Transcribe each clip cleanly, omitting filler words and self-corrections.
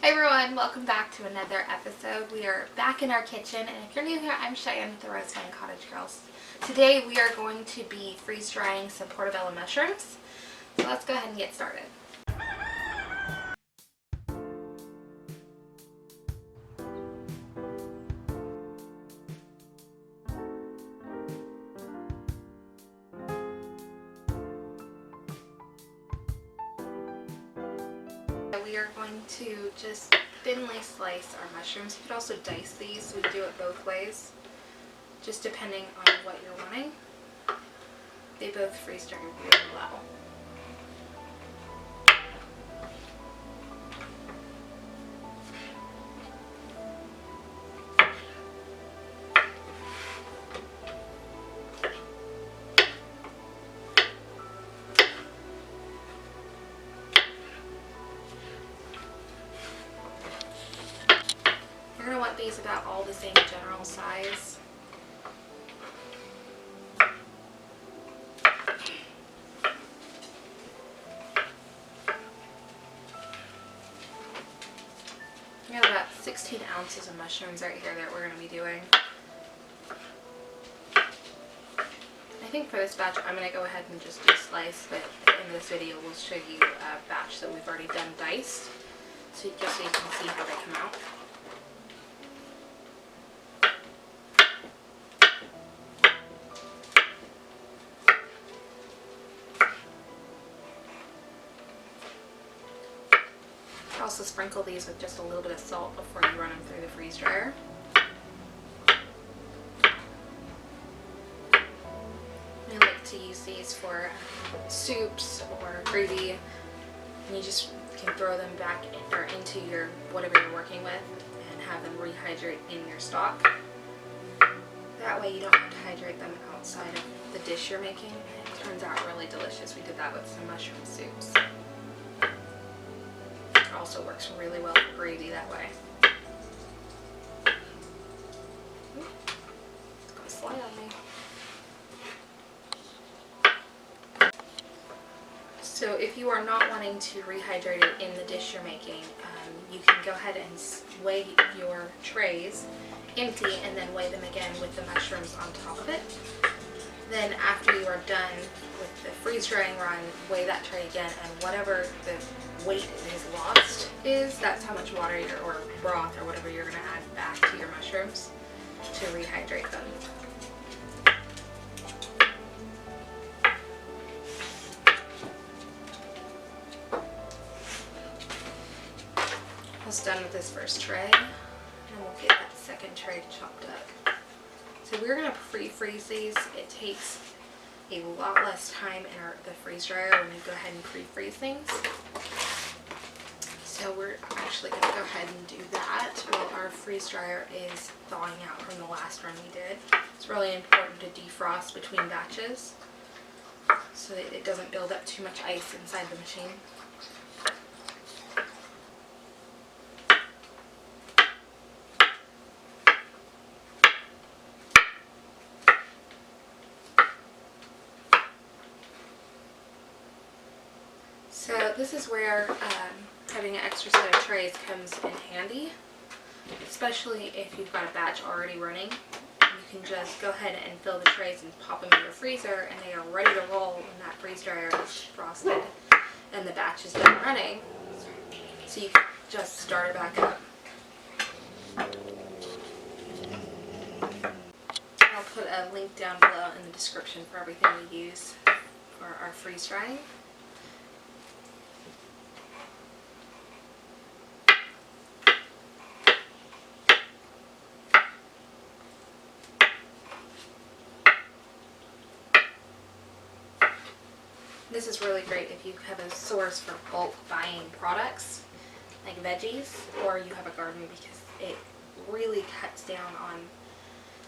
Hey everyone, welcome back to another episode. We are back in our kitchen, and if you're new here, I'm Cheyenne with the Rosevine Cottage Girls. Today we are going to be freeze drying some portobello mushrooms. So let's go ahead and get started. We are going to just thinly slice our mushrooms. You could also dice these. We do it both ways, just depending on what you're wanting. They both freeze dry really well. You're going to want these about all the same general size. We have about 16 ounces of mushrooms right here that we're going to be doing. I think for this batch I'm going to go ahead and just do slice, but in this video we'll show you a batch that we've already done diced, just so you can see how they come out. Also sprinkle these with just a little bit of salt before you run them through the freeze dryer. I like to use these for soups or gravy, and you just can throw them back in, or into your whatever you're working with and have them rehydrate in your stock. That way you don't have to hydrate them outside of the dish you're making, and it turns out really delicious. We did that with some mushroom soups. Also works really well for gravy that way. It's gonna slide on me. So if you are not wanting to rehydrate it in the dish you're making, you can go ahead and weigh your trays empty and then weigh them again with the mushrooms on top of it. Then after you are done with the freeze drying run, weigh that tray again, and whatever the weight it has lost is, that's how much water or broth or whatever you're going to add back to your mushrooms to rehydrate them. Almost done with this first tray, and we'll get that second tray chopped up. So we're going to pre-freeze these. It takes a lot less time in the freeze dryer when we go ahead and pre-freeze things. So we're actually going to go ahead and do that while our freeze dryer is thawing out from the last run we did. It's really important to defrost between batches so that it doesn't build up too much ice inside the machine. So this is where having an extra set of trays comes in handy, especially if you've got a batch already running. You can just go ahead and fill the trays and pop them in your freezer, and they are ready to roll when that freeze dryer is frosted and the batch is done running. So you can just start it back up. I'll put a link down below in the description for everything we use for our freeze drying. This is really great if you have a source for bulk buying products, like veggies, or you have a garden, because it really cuts down on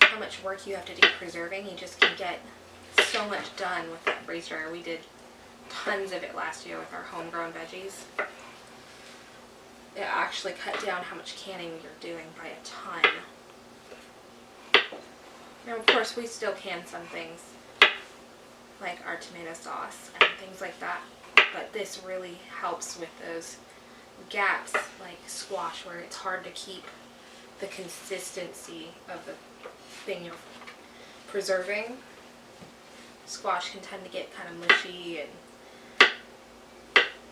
how much work you have to do preserving. You just can get so much done with that freeze dryer. We did tons of it last year with our homegrown veggies. It actually cut down how much canning you're doing by a ton. Now, of course, we still can some things, like our tomato sauce and things like that, but this really helps with those gaps like squash, where it's hard to keep the consistency of the thing you're preserving. Squash can tend to get kind of mushy, and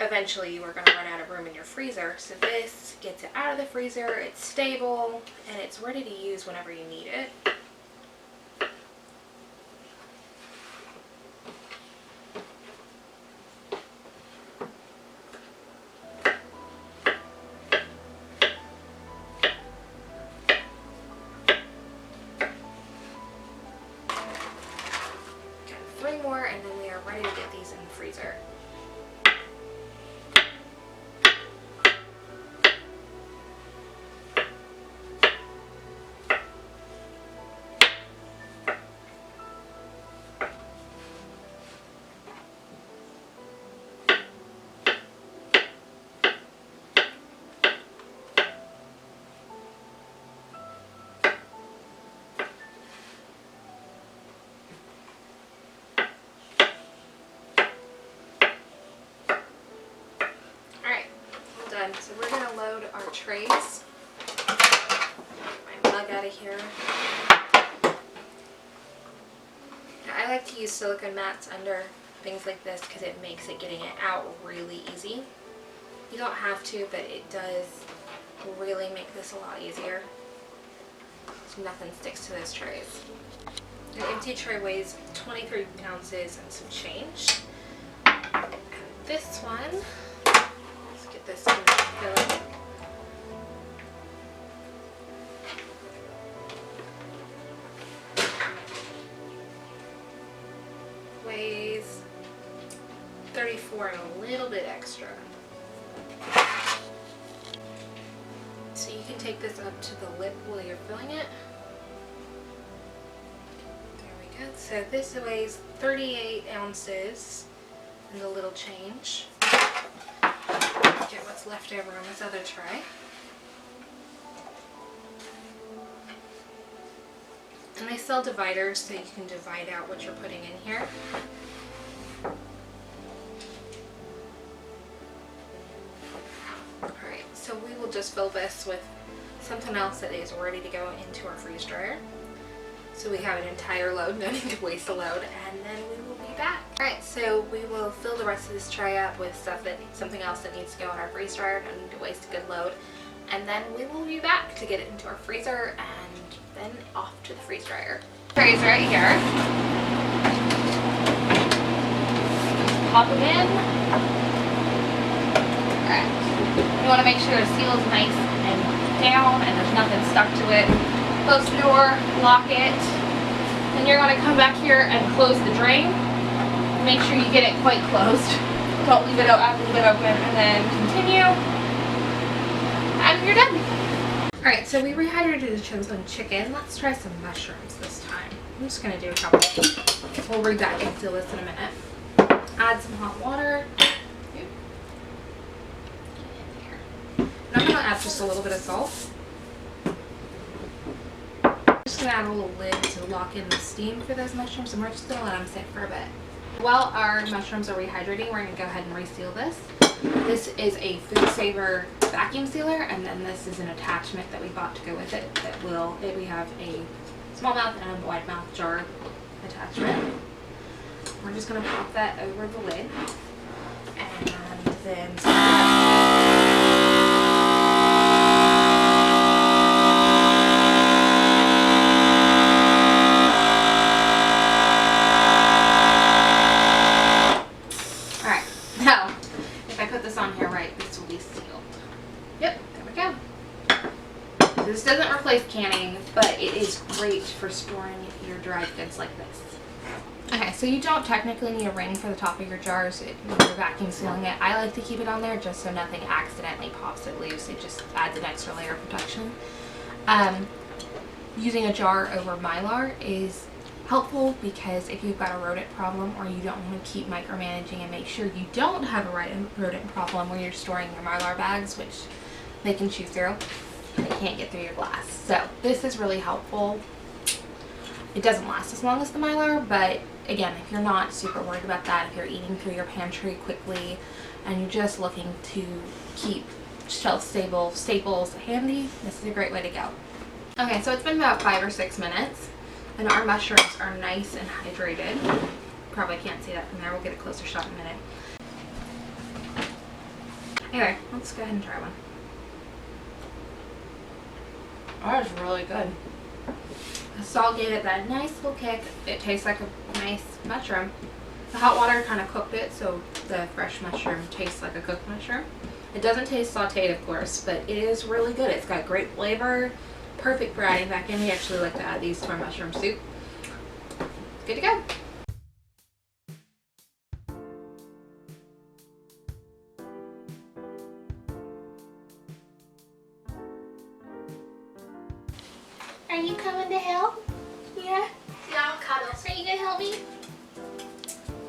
eventually you are going to run out of room in your freezer. So this gets it out of the freezer, it's stable, and it's ready to use whenever you need it. Got 3 more, and then we are ready to get these in the freezer. So we're going to load our trays. Get my mug out of here. Now, I like to use silicone mats under things like this because it makes it getting it out really easy. You don't have to, but it does really make this a lot easier. So nothing sticks to those trays. An empty tray weighs 23 ounces and some change. And this one, let's get this one filling. Weighs 34 and a little bit extra. So you can take this up to the lip while you're filling it. There we go. So this weighs 38 ounces and a little change. Get what's left over on this other tray. And they sell dividers so you can divide out what you're putting in here. Alright, so we will just fill this with something else that is ready to go into our freeze dryer. So we have an entire load, no need to waste a load, and then we will be back. Alright, so we will fill the rest of this tray up with something else that needs to go in our freeze dryer, no need to waste a good load. And then we will be back to get it into our freezer and then off to the freeze dryer. Trays right here. Pop them in. Alright. You want to make sure the seal is nice and down and there's nothing stuck to it. Close the door, lock it. Then you're going to come back here and close the drain. Make sure you get it quite closed. Don't leave it open, and then continue. And you're done. Alright, so we rehydrated the chicken. Let's try some mushrooms this time. I'm just going to do a couple. We'll read that and seal this in a minute. Add some hot water. And I'm going to add just a little bit of salt. I'm just going to add a little lid to lock in the steam for those mushrooms, and we're just going to let them sit for a bit. While our mushrooms are rehydrating, we're going to go ahead and reseal this. This is a Food Saver vacuum sealer, and then this is an attachment that we bought to go with it. We have a small mouth and a wide mouth jar attachment. We're just going to pop that over the lid, and then this doesn't replace canning, but it is great for storing your dried goods like this. Okay, so you don't technically need a ring for the top of your jars when you're vacuum sealing it. I like to keep it on there just so nothing accidentally pops it loose. It just adds an extra layer of protection. Using a jar over Mylar is helpful because if you've got a rodent problem or you don't want to keep micromanaging and make sure you don't have a rodent problem where you're storing your Mylar bags, which they can chew through. They can't get through your glass. So this is really helpful. It doesn't last as long as the Mylar, but again, if you're not super worried about that, if you're eating through your pantry quickly and you're just looking to keep shelf staples handy, this is a great way to go. Okay, so it's been about 5 or 6 minutes and our mushrooms are nice and hydrated. Probably can't see that from there. We'll get a closer shot in a minute. Anyway, let's go ahead and try one. That is really good. The salt gave it that nice little kick. It tastes like a nice mushroom. The hot water kind of cooked it, so the fresh mushroom tastes like a cooked mushroom. It doesn't taste sauteed, of course, but it is really good. It's got great flavor, perfect for adding back in. We actually like to add these to our mushroom soup. Good to go. Are you coming to help? Yeah? Yeah, cuddles. Are you gonna help me?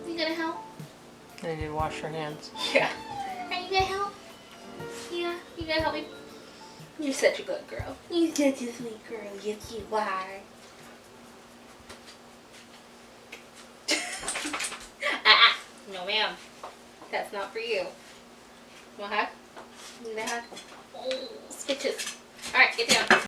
You gonna help? I need to wash your hands. Yeah. Are you gonna help? Yeah? You gonna help me? You're such a good girl. You're such a sweet girl. Yes, you are. No, ma'am. That's not for you. Want a hug? You need a hug? Oh, stitches. Alright, get down.